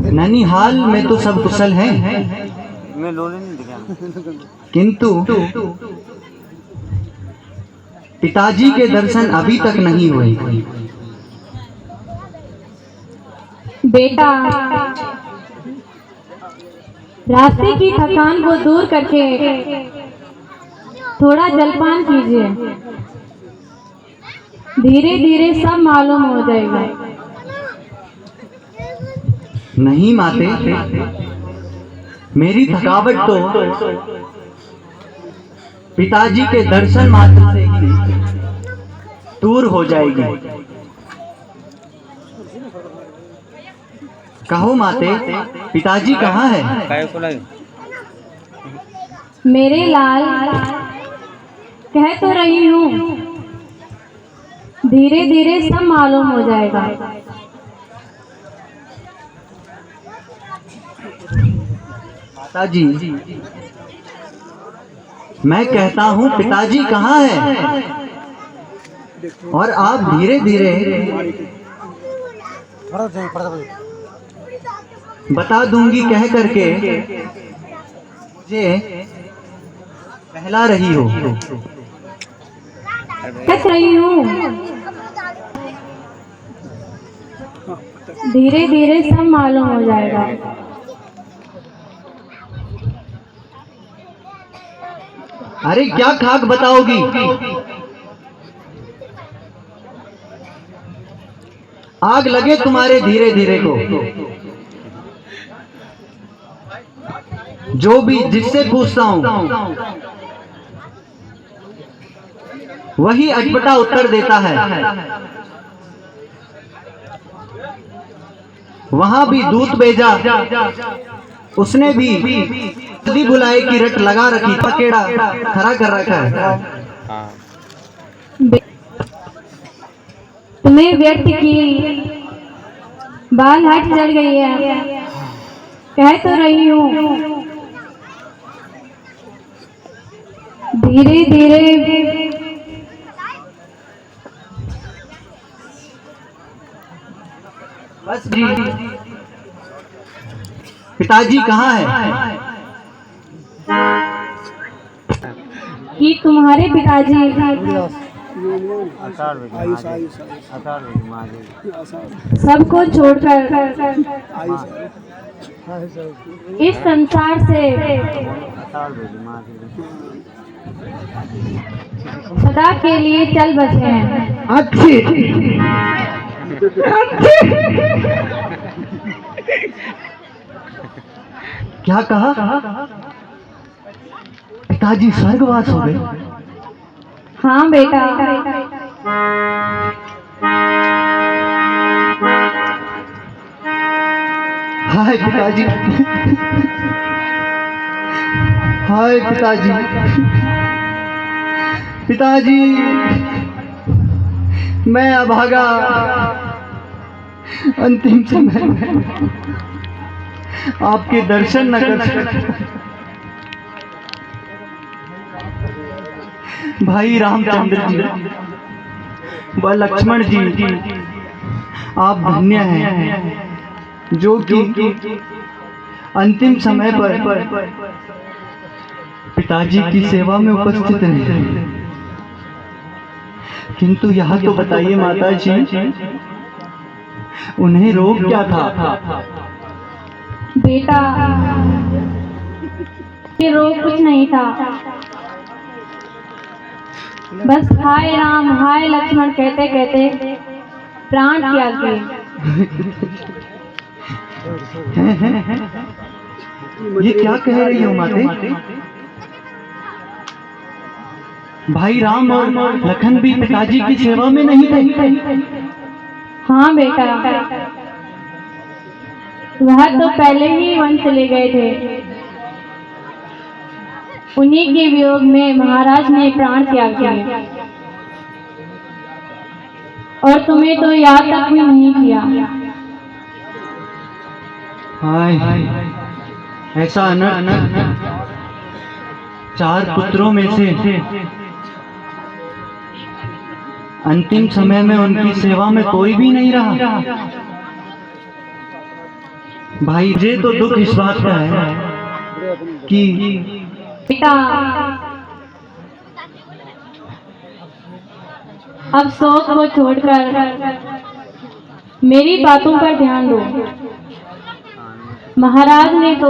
नैनीहाल में तो सब कुशल हैं, किंतु पिताजी के दर्शन अभी तक नहीं हुए। बेटा, रास्ते की थकान को दूर करके थोड़ा जलपान कीजिए, धीरे धीरे सब मालूम हो जाएगा। नहीं माते, मेरी थकावट तो पिताजी के दर्शन मात्र से ही दूर हो जाएगी। कहो माते, पिताजी कहाँ है? मेरे लाल, कह तो रही हूँ, धीरे धीरे सब मालूम हो जाएगा। पिताजी, मैं कहता हूँ पिताजी कहाँ है? और आप धीरे धीरे बता दूंगी कह करके मुझे बहला रही हो। कह रही हूँ, धीरे धीरे सब मालूम हो जाएगा। अरे क्या खाक बताओगी? आग लगे तुम्हारे धीरे धीरे को। जो भी जिससे पूछता हूं वही अटपटा उत्तर देता है। वहां भी दूत भेजा, उसने भी बुलाए की रट लगा रखी, पकेड़ा खड़ा कर रखा है। तुम्हें व्यर्थ की बाल हट चल गई है, कह तो रही हूँ, धीरे धीरे बस जी। पिताजी कहाँ है? कि तुम्हारे पिताजी सबको छोड़कर इस संसार से सदा के लिए चल बसे हैं। अच्छी क्या कहा? पिताजी स्वर्गवास हो गए? हाँ बेटा, हाय पिताजी, हाय पिताजी, पिताजी, मैं अभागा अंतिम समय में आपके दर्शन न कर सका। भाई रामचंद्र जी व लक्ष्मण जी, आप धन्य हैं जो कि अंतिम समय पर पिताजी की सेवा में उपस्थित नहीं। किंतु यहाँ तो बताइए माता जी, उन्हें रोग क्या था? बेटा, ये रोग कुछ नहीं था, बस हाय राम हाय लक्ष्मण कहते कहते प्राण त्याग गए। ये क्या कह रही हो माते? भाई राम और लखन भी पिताजी की सेवा में नहीं थे? हाँ बेटा, वह तो पहले ही वन चले गए थे। उन्हीं के वियोग में महाराज ने प्राण त्याग दिए और तुम्हें तो याद तक भी नहीं किया। हाय, ऐसा अनर्थ 4 पुत्रों में से अंतिम समय में उनकी सेवा में कोई भी नहीं रहा। भाई मुझे तो दुख इस बात का है कि बेटा, अब शोक को छोड़कर मेरी बातों पर ध्यान दो। महाराज ने तो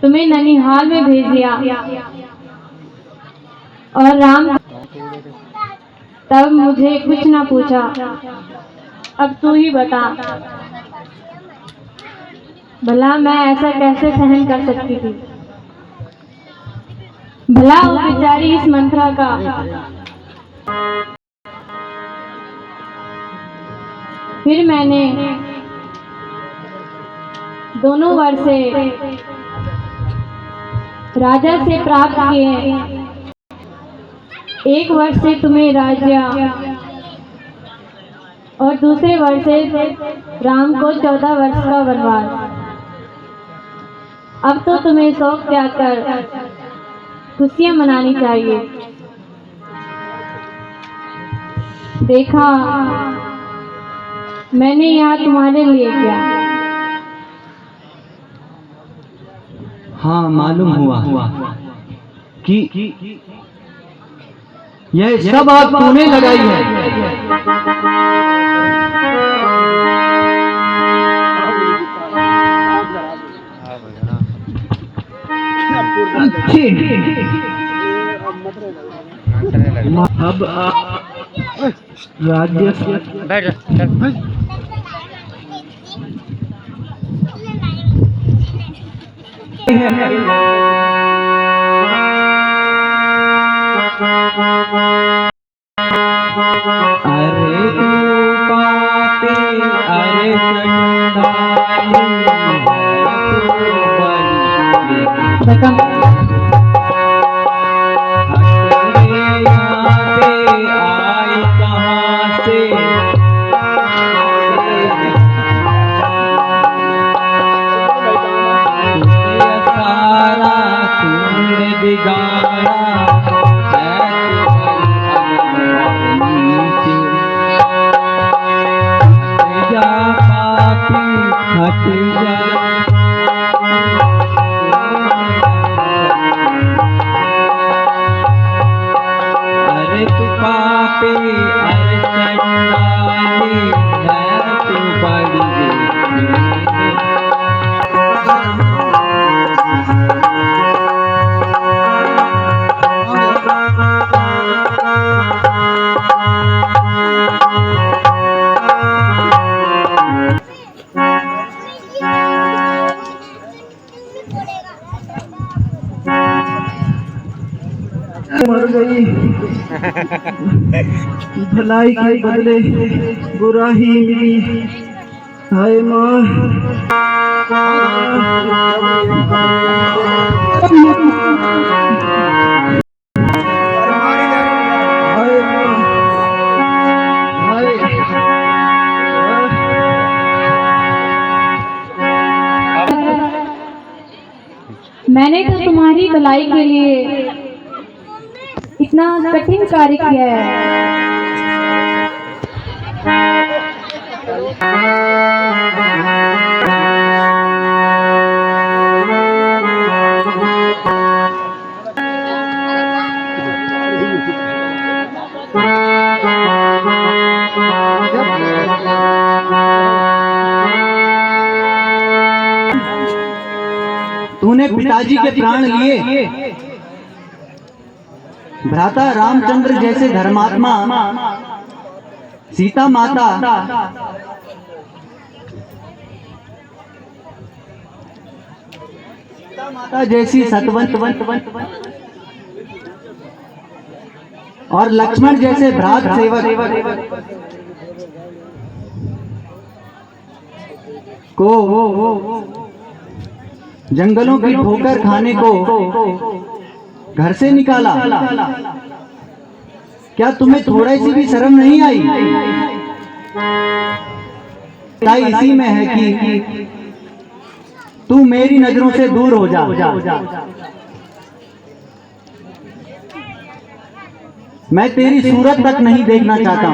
तुम्हें ननिहाल में भेज दिया और राम तब मुझे कुछ ना पूछा। अब तू ही बता, भला मैं ऐसा कैसे सहन कर सकती थी? भला वो बेचारी इस मंत्रा का फिर मैंने दोनों वर से राजा से प्राप्त किए। एक वर्ष से तुम्हें राज्य और दूसरे वर्ष से राम को 14 वर्ष का वनवास। अब तो तुम्हें शौक त्याग कर खुशियां मनानी चाहिए। देखा मैंने यहाँ तुम्हारे लिए क्या? हाँ, मालूम हुआ कि यह सब आग तूने लगाई है। अब राज्य अरे तू पापी, अरे चंडाली, आई कहाँ से? सारा तुमने बिगाड़ा अरे तू पापी, अरे चंडाली, है तू बड़ी मर गई भलाई के बदले बुरा ही मिली। हाय माँ, मैंने तो तुम्हारी भलाई के लिए इतना कठिन कार्य किया है। तूने पिताजी के प्राण लिए, भ्राता रामचंद्र जैसे धर्मात्मा, सीता माता जैसी सतवंत और लक्ष्मण जैसे भ्रात सेवक को जंगलों की ठोकर खाने को घर से निकाला। क्या तुम्हें थोड़ी सी भी शर्म नहीं आई? इसी में है कि तू मेरी नजरों से दूर हो जा। मैं तेरी सूरत तक नहीं देखना चाहता।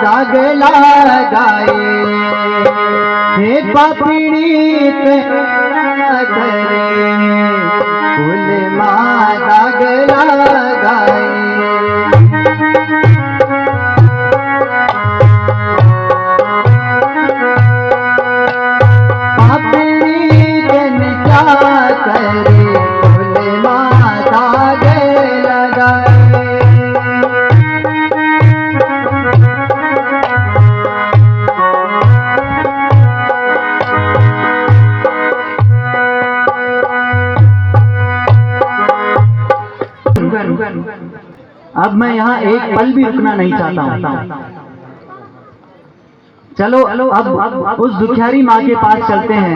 दाग लगाए, हे पीड़ित करे फूल माँ दाग लगाए। अब मैं यहाँ एक पल भी रुकना नहीं चाहता हूँ। चलो अब उस दुखियारी माँ के पास चलते हैं।